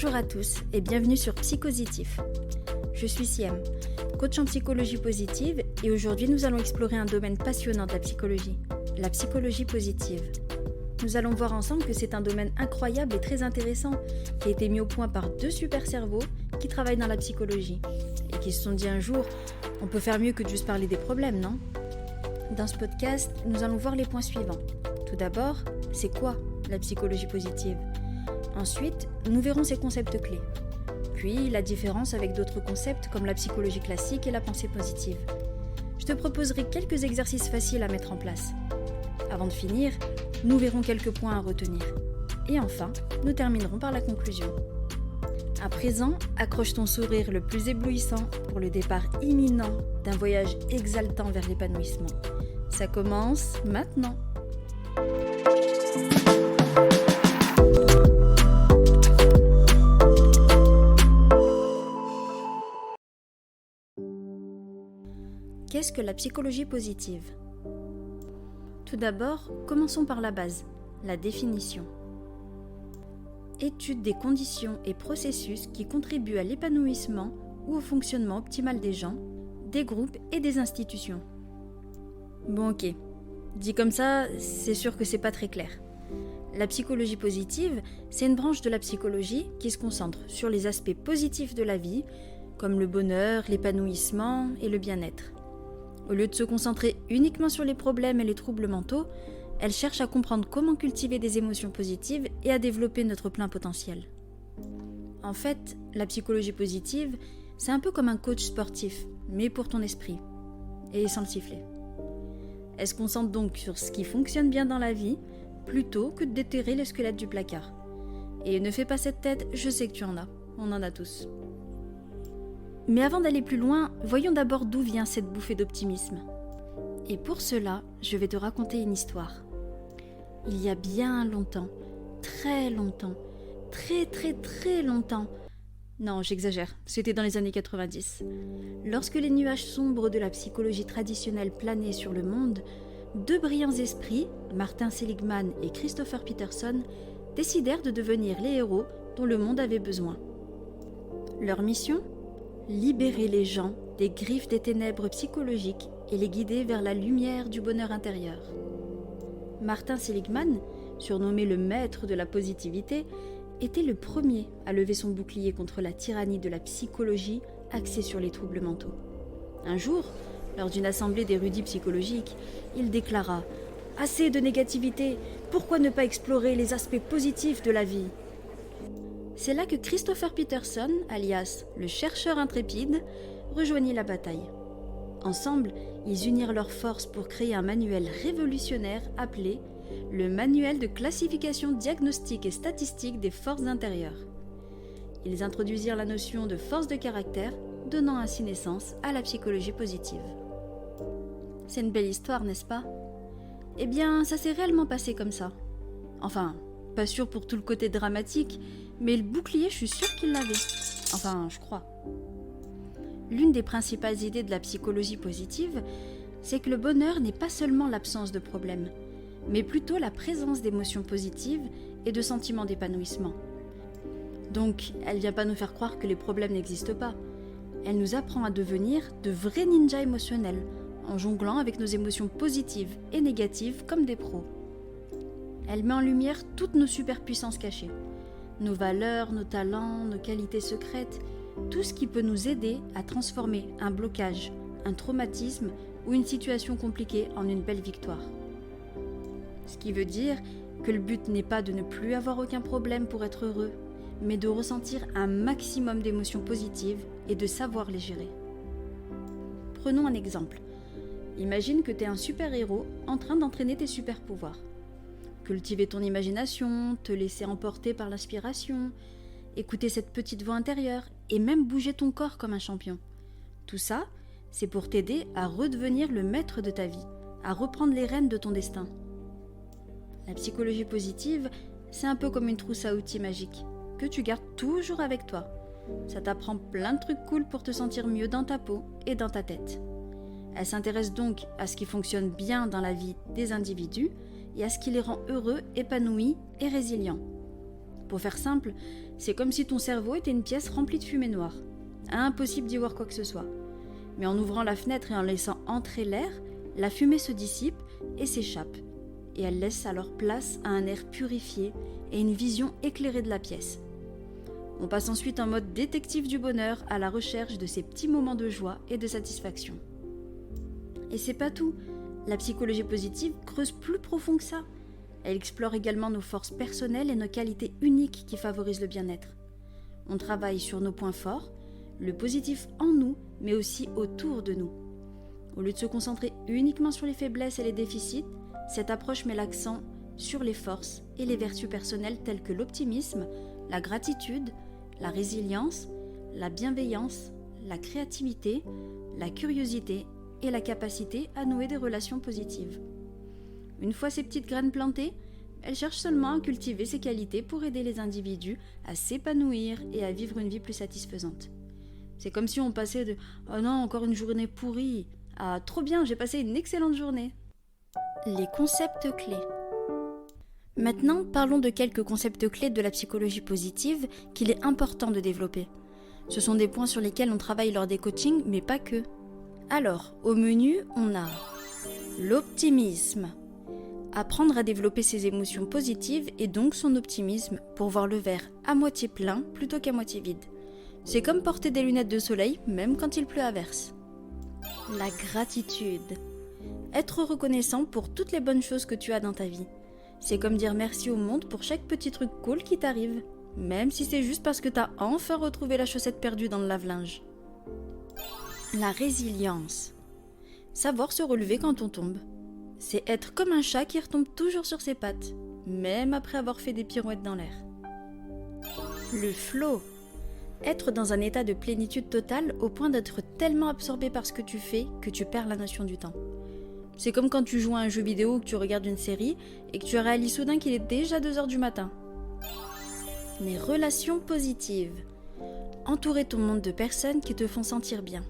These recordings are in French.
Bonjour à tous et bienvenue sur Psychositif. Je suis Siem, coach en psychologie positive et aujourd'hui nous allons explorer un domaine passionnant de la psychologie positive. Nous allons voir ensemble que c'est un domaine incroyable et très intéressant qui a été mis au point par deux super cerveaux qui travaillent dans la psychologie et qui se sont dit un jour on peut faire mieux que de juste parler des problèmes, non ? Dans ce podcast, nous allons voir les points suivants. Tout d'abord, c'est quoi la psychologie positive ? Ensuite, nous verrons ses concepts clés. Puis, la différence avec d'autres concepts comme la psychologie classique et la pensée positive. Je te proposerai quelques exercices faciles à mettre en place. Avant de finir, nous verrons quelques points à retenir. Et enfin, nous terminerons par la conclusion. À présent, accroche ton sourire le plus éblouissant pour le départ imminent d'un voyage exaltant vers l'épanouissement. Ça commence maintenant. Qu'est-ce que la psychologie positive ? Tout d'abord, commençons par la base, la définition. Étude des conditions et processus qui contribuent à l'épanouissement ou au fonctionnement optimal des gens, des groupes et des institutions. Bon ok, dit comme ça, c'est sûr que c'est pas très clair. La psychologie positive, c'est une branche de la psychologie qui se concentre sur les aspects positifs de la vie, comme le bonheur, l'épanouissement et le bien-être. Au lieu de se concentrer uniquement sur les problèmes et les troubles mentaux, elle cherche à comprendre comment cultiver des émotions positives et à développer notre plein potentiel. En fait, la psychologie positive, c'est un peu comme un coach sportif, mais pour ton esprit, et sans le sifflet. Elle se concentre donc sur ce qui fonctionne bien dans la vie, plutôt que de déterrer le squelette du placard. Et ne fais pas cette tête, je sais que tu en as, on en a tous. Mais avant d'aller plus loin, voyons d'abord d'où vient cette bouffée d'optimisme. Et pour cela, je vais te raconter une histoire. Il y a bien longtemps, très longtemps, très longtemps, non j'exagère, c'était dans les années 90, lorsque les nuages sombres de la psychologie traditionnelle planaient sur le monde, deux brillants esprits, Martin Seligman et Christopher Peterson, décidèrent de devenir les héros dont le monde avait besoin. Leur mission ? Libérer les gens des griffes des ténèbres psychologiques et les guider vers la lumière du bonheur intérieur. Martin Seligman, surnommé le maître de la positivité, était le premier à lever son bouclier contre la tyrannie de la psychologie axée sur les troubles mentaux. Un jour, lors d'une assemblée d'érudits psychologiques, il déclara « Assez de négativité, pourquoi ne pas explorer les aspects positifs de la vie ?» C'est là que Christopher Peterson, alias le chercheur intrépide, rejoignit la bataille. Ensemble, ils unirent leurs forces pour créer un manuel révolutionnaire appelé le Manuel de classification diagnostique et statistique des forces intérieures. Ils introduisirent la notion de force de caractère, donnant ainsi naissance à la psychologie positive. C'est une belle histoire, n'est-ce pas ? Eh bien, ça s'est réellement passé comme ça. Enfin, pas sûr pour tout le côté dramatique, mais le bouclier, je suis sûre qu'il l'avait. Enfin, je crois. L'une des principales idées de la psychologie positive, c'est que le bonheur n'est pas seulement l'absence de problèmes, mais plutôt la présence d'émotions positives et de sentiments d'épanouissement. Donc, elle ne vient pas nous faire croire que les problèmes n'existent pas. Elle nous apprend à devenir de vrais ninjas émotionnels, en jonglant avec nos émotions positives et négatives comme des pros. Elle met en lumière toutes nos superpuissances cachées. Nos valeurs, nos talents, nos qualités secrètes, tout ce qui peut nous aider à transformer un blocage, un traumatisme ou une situation compliquée en une belle victoire. Ce qui veut dire que le but n'est pas de ne plus avoir aucun problème pour être heureux, mais de ressentir un maximum d'émotions positives et de savoir les gérer. Prenons un exemple. Imagine que tu es un super-héros en train d'entraîner tes super-pouvoirs. Cultiver ton imagination, te laisser emporter par l'inspiration, écouter cette petite voix intérieure et même bouger ton corps comme un champion. Tout ça, c'est pour t'aider à redevenir le maître de ta vie, à reprendre les rênes de ton destin. La psychologie positive, c'est un peu comme une trousse à outils magique, que tu gardes toujours avec toi. Ça t'apprend plein de trucs cool pour te sentir mieux dans ta peau et dans ta tête. Elle s'intéresse donc à ce qui fonctionne bien dans la vie des individus et à ce qui les rend heureux, épanouis et résilients. Pour faire simple, c'est comme si ton cerveau était une pièce remplie de fumée noire. Impossible d'y voir quoi que ce soit. Mais en ouvrant la fenêtre et en laissant entrer l'air, la fumée se dissipe et s'échappe. Et elle laisse alors place à un air purifié et une vision éclairée de la pièce. On passe ensuite en mode détective du bonheur à la recherche de ces petits moments de joie et de satisfaction. Et c'est pas tout, la psychologie positive creuse plus profond que ça. Elle explore également nos forces personnelles et nos qualités uniques qui favorisent le bien-être. On travaille sur nos points forts, le positif en nous, mais aussi autour de nous. Au lieu de se concentrer uniquement sur les faiblesses et les déficits, cette approche met l'accent sur les forces et les vertus personnelles telles que l'optimisme, la gratitude, la résilience, la bienveillance, la créativité, la curiosité et la capacité à nouer des relations positives. Une fois ces petites graines plantées, elle cherche seulement à cultiver ces qualités pour aider les individus à s'épanouir et à vivre une vie plus satisfaisante. C'est comme si on passait de « Oh non, encore une journée pourrie » à « Trop bien, j'ai passé une excellente journée ». Les concepts clés. Maintenant, parlons de quelques concepts clés de la psychologie positive qu'il est important de développer. Ce sont des points sur lesquels on travaille lors des coachings, mais pas que. Alors, au menu, on a l'optimisme. Apprendre à développer ses émotions positives et donc son optimisme pour voir le verre à moitié plein plutôt qu'à moitié vide. C'est comme porter des lunettes de soleil même quand il pleut à verse. La gratitude. Être reconnaissant pour toutes les bonnes choses que tu as dans ta vie. C'est comme dire merci au monde pour chaque petit truc cool qui t'arrive, même si c'est juste parce que t'as enfin retrouvé la chaussette perdue dans le lave-linge. La résilience. Savoir se relever quand on tombe. C'est être comme un chat qui retombe toujours sur ses pattes, même après avoir fait des pirouettes dans l'air. Le flow. Être dans un état de plénitude totale au point d'être tellement absorbé par ce que tu fais que tu perds la notion du temps. C'est comme quand tu joues à un jeu vidéo ou que tu regardes une série et que tu réalises soudain qu'il est déjà 2h du matin. Les relations positives. Entourer ton monde de personnes qui te font sentir bien.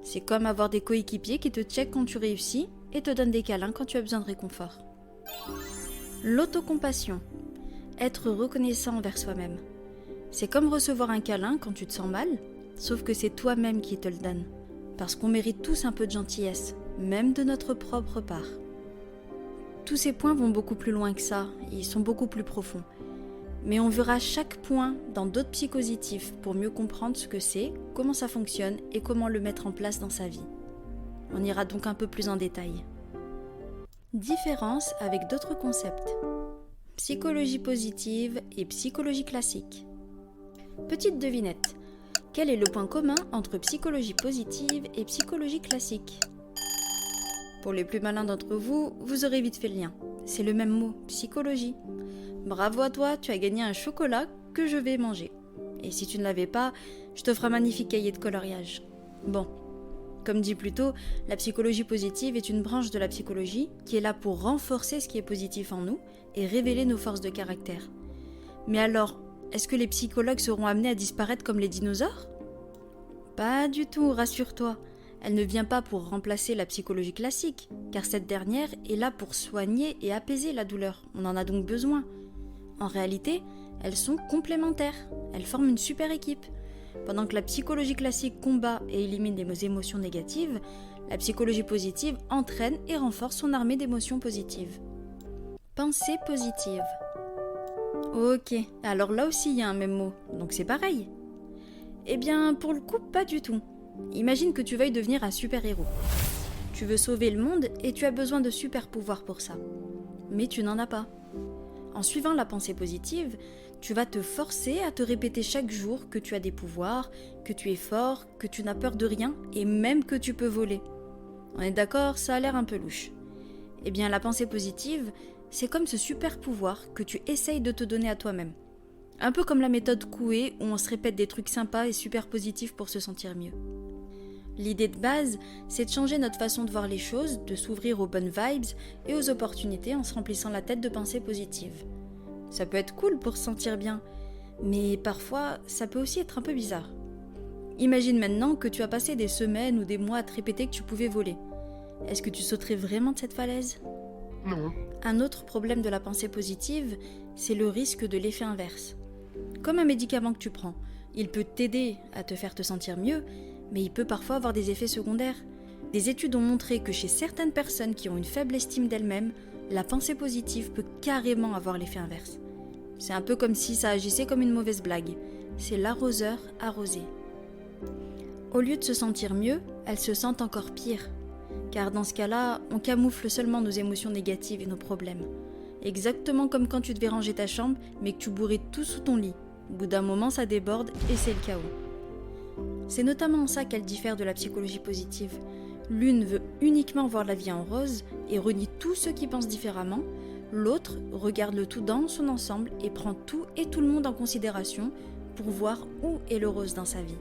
C'est comme avoir des coéquipiers qui te checkent quand tu réussis et te donnent des câlins quand tu as besoin de réconfort. L'autocompassion. Être reconnaissant envers soi-même. C'est comme recevoir un câlin quand tu te sens mal, sauf que c'est toi-même qui te le donne. Parce qu'on mérite tous un peu de gentillesse, même de notre propre part. Tous ces points vont beaucoup plus loin que ça, ils sont beaucoup plus profonds. Mais on verra chaque point dans d'autres psychositifs pour mieux comprendre ce que c'est, comment ça fonctionne et comment le mettre en place dans sa vie. On ira donc un peu plus en détail. Différence avec d'autres concepts. Psychologie positive et psychologie classique. Petite devinette. Quel est le point commun entre psychologie positive et psychologie classique ? Pour les plus malins d'entre vous, vous aurez vite fait le lien. C'est le même mot, psychologie. Bravo à toi, tu as gagné un chocolat que je vais manger. Et si tu ne l'avais pas, je t'offre un magnifique cahier de coloriage. Bon, comme dit plus tôt, la psychologie positive est une branche de la psychologie qui est là pour renforcer ce qui est positif en nous et révéler nos forces de caractère. Mais alors, est-ce que les psychologues seront amenés à disparaître comme les dinosaures ? Pas du tout, rassure-toi. Elle ne vient pas pour remplacer la psychologie classique, car cette dernière est là pour soigner et apaiser la douleur. On en a donc besoin. En réalité, elles sont complémentaires. Elles forment une super équipe. Pendant que la psychologie classique combat et élimine les émotions négatives, la psychologie positive entraîne et renforce son armée d'émotions positives. Pensée positive. Ok, alors là aussi il y a un même mot, donc c'est pareil. Eh bien, pour le coup, pas du tout. Imagine que tu veuilles devenir un super-héros. Tu veux sauver le monde et tu as besoin de super pouvoirs pour ça. Mais tu n'en as pas. En suivant la pensée positive, tu vas te forcer à te répéter chaque jour que tu as des pouvoirs, que tu es fort, que tu n'as peur de rien et même que tu peux voler. On est d'accord, ça a l'air un peu louche. Eh bien, la pensée positive, c'est comme ce super pouvoir que tu essayes de te donner à toi-même. Un peu comme la méthode Coué où on se répète des trucs sympas et super positifs pour se sentir mieux. L'idée de base, c'est de changer notre façon de voir les choses, de s'ouvrir aux bonnes vibes et aux opportunités en se remplissant la tête de pensées positives. Ça peut être cool pour se sentir bien, mais parfois, ça peut aussi être un peu bizarre. Imagine maintenant que tu as passé des semaines ou des mois à te répéter que tu pouvais voler. Est-ce que tu sauterais vraiment de cette falaise ? Non. Un autre problème de la pensée positive, c'est le risque de l'effet inverse. Comme un médicament que tu prends, il peut t'aider à te faire te sentir mieux, mais il peut parfois avoir des effets secondaires. Des études ont montré que chez certaines personnes qui ont une faible estime d'elles-mêmes, la pensée positive peut carrément avoir l'effet inverse. C'est un peu comme si ça agissait comme une mauvaise blague. C'est l'arroseur arrosé. Au lieu de se sentir mieux, elles se sentent encore pire. Car dans ce cas-là, on camoufle seulement nos émotions négatives et nos problèmes. Exactement comme quand tu devais ranger ta chambre, mais que tu bourrais tout sous ton lit. Au bout d'un moment, ça déborde et c'est le chaos. C'est notamment en ça qu'elle diffère de la psychologie positive. L'une veut uniquement voir la vie en rose et renie tous ceux qui pensent différemment. L'autre regarde le tout dans son ensemble et prend tout et tout le monde en considération pour voir où est le rose dans sa vie.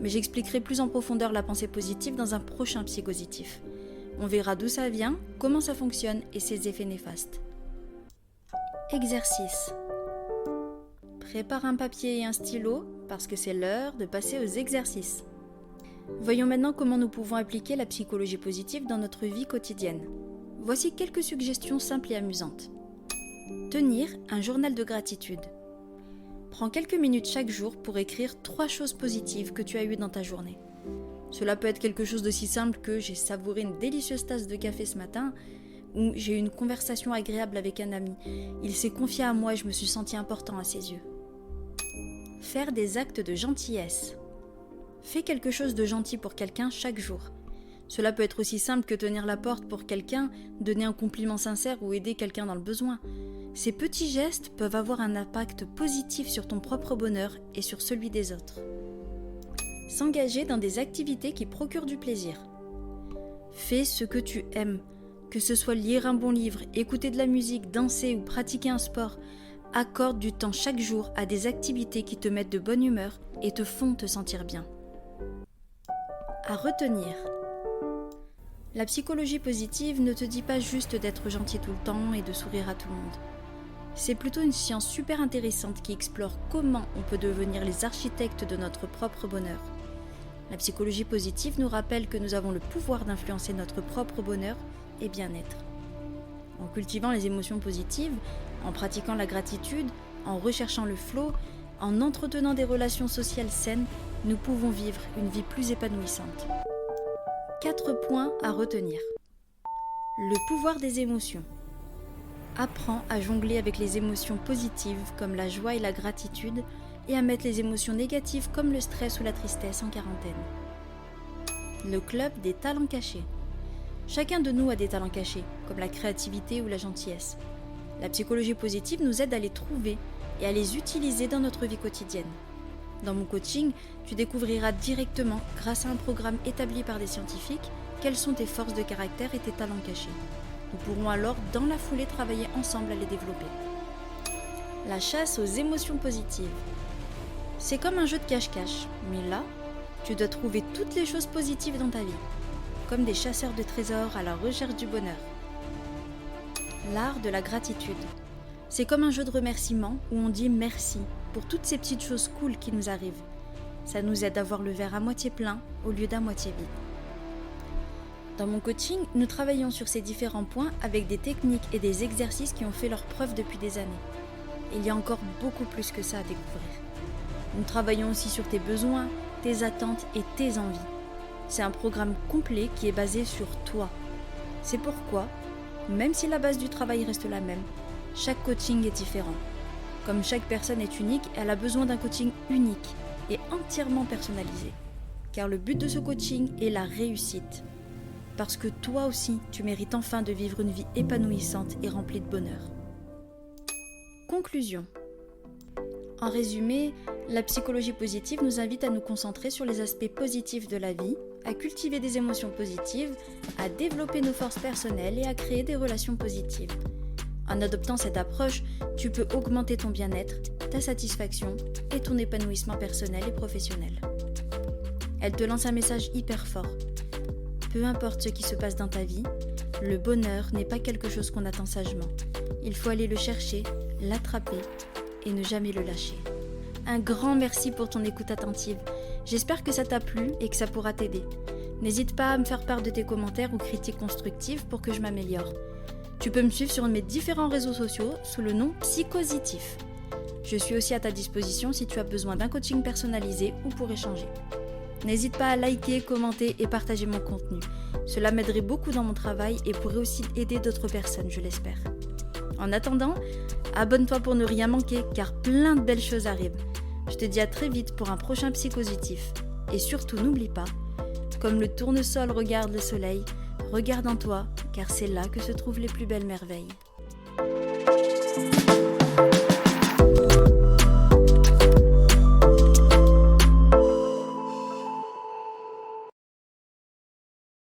Mais j'expliquerai plus en profondeur la pensée positive dans un prochain Psypositif. On verra d'où ça vient, comment ça fonctionne et ses effets néfastes. Exercice. Prépare un papier et un stylo parce que c'est l'heure de passer aux exercices. Voyons maintenant comment nous pouvons appliquer la psychologie positive dans notre vie quotidienne. Voici quelques suggestions simples et amusantes. Tenir un journal de gratitude. Prends quelques minutes chaque jour pour écrire 3 choses positives que tu as eues dans ta journée. Cela peut être quelque chose d'aussi simple que j'ai savouré une délicieuse tasse de café ce matin ou j'ai eu une conversation agréable avec un ami. Il s'est confié à moi et je me suis senti important à ses yeux. Faire des actes de gentillesse. Fais quelque chose de gentil pour quelqu'un chaque jour. Cela peut être aussi simple que tenir la porte pour quelqu'un, donner un compliment sincère ou aider quelqu'un dans le besoin. Ces petits gestes peuvent avoir un impact positif sur ton propre bonheur et sur celui des autres. S'engager dans des activités qui procurent du plaisir. Fais ce que tu aimes, que ce soit lire un bon livre, écouter de la musique, danser ou pratiquer un sport. Accorde du temps chaque jour à des activités qui te mettent de bonne humeur et te font te sentir bien. À retenir. La psychologie positive ne te dit pas juste d'être gentil tout le temps et de sourire à tout le monde. C'est plutôt une science super intéressante qui explore comment on peut devenir les architectes de notre propre bonheur. La psychologie positive nous rappelle que nous avons le pouvoir d'influencer notre propre bonheur et bien-être. En cultivant les émotions positives, en pratiquant la gratitude, en recherchant le flow, en entretenant des relations sociales saines, nous pouvons vivre une vie plus épanouissante. 4 points à retenir. Le pouvoir des émotions. Apprends à jongler avec les émotions positives comme la joie et la gratitude et à mettre les émotions négatives comme le stress ou la tristesse en quarantaine. Le club des talents cachés. Chacun de nous a des talents cachés, comme la créativité ou la gentillesse. La psychologie positive nous aide à les trouver et à les utiliser dans notre vie quotidienne. Dans mon coaching, tu découvriras directement, grâce à un programme établi par des scientifiques, quelles sont tes forces de caractère et tes talents cachés. Nous pourrons alors, dans la foulée, travailler ensemble à les développer. La chasse aux émotions positives. C'est comme un jeu de cache-cache, mais là, tu dois trouver toutes les choses positives dans ta vie, comme des chasseurs de trésors à la recherche du bonheur. L'art de la gratitude. C'est comme un jeu de remerciement où on dit merci pour toutes ces petites choses cool qui nous arrivent. Ça nous aide à voir le verre à moitié plein au lieu d'à moitié vide. Dans mon coaching, nous travaillons sur ces différents points avec des techniques et des exercices qui ont fait leur preuve depuis des années. Il y a encore beaucoup plus que ça à découvrir. Nous travaillons aussi sur tes besoins, tes attentes et tes envies. C'est un programme complet qui est basé sur toi. C'est pourquoi, même si la base du travail reste la même, chaque coaching est différent. Comme chaque personne est unique, elle a besoin d'un coaching unique et entièrement personnalisé. Car le but de ce coaching est la réussite. Parce que toi aussi, tu mérites enfin de vivre une vie épanouissante et remplie de bonheur. Conclusion. En résumé, la psychologie positive nous invite à nous concentrer sur les aspects positifs de la vie, à cultiver des émotions positives, à développer nos forces personnelles et à créer des relations positives. En adoptant cette approche, tu peux augmenter ton bien-être, ta satisfaction et ton épanouissement personnel et professionnel. Elle te lance un message hyper fort. Peu importe ce qui se passe dans ta vie, le bonheur n'est pas quelque chose qu'on attend sagement. Il faut aller le chercher, l'attraper et ne jamais le lâcher. Un grand merci pour ton écoute attentive. J'espère que ça t'a plu et que ça pourra t'aider. N'hésite pas à me faire part de tes commentaires ou critiques constructives pour que je m'améliore. Tu peux me suivre sur mes différents réseaux sociaux sous le nom Psychositif. Je suis aussi à ta disposition si tu as besoin d'un coaching personnalisé ou pour échanger. N'hésite pas à liker, commenter et partager mon contenu. Cela m'aiderait beaucoup dans mon travail et pourrait aussi aider d'autres personnes, je l'espère. En attendant, abonne-toi pour ne rien manquer car plein de belles choses arrivent. Je te dis à très vite pour un prochain Psychositif. Et surtout, n'oublie pas, comme le tournesol regarde le soleil, regarde en toi car c'est là que se trouvent les plus belles merveilles.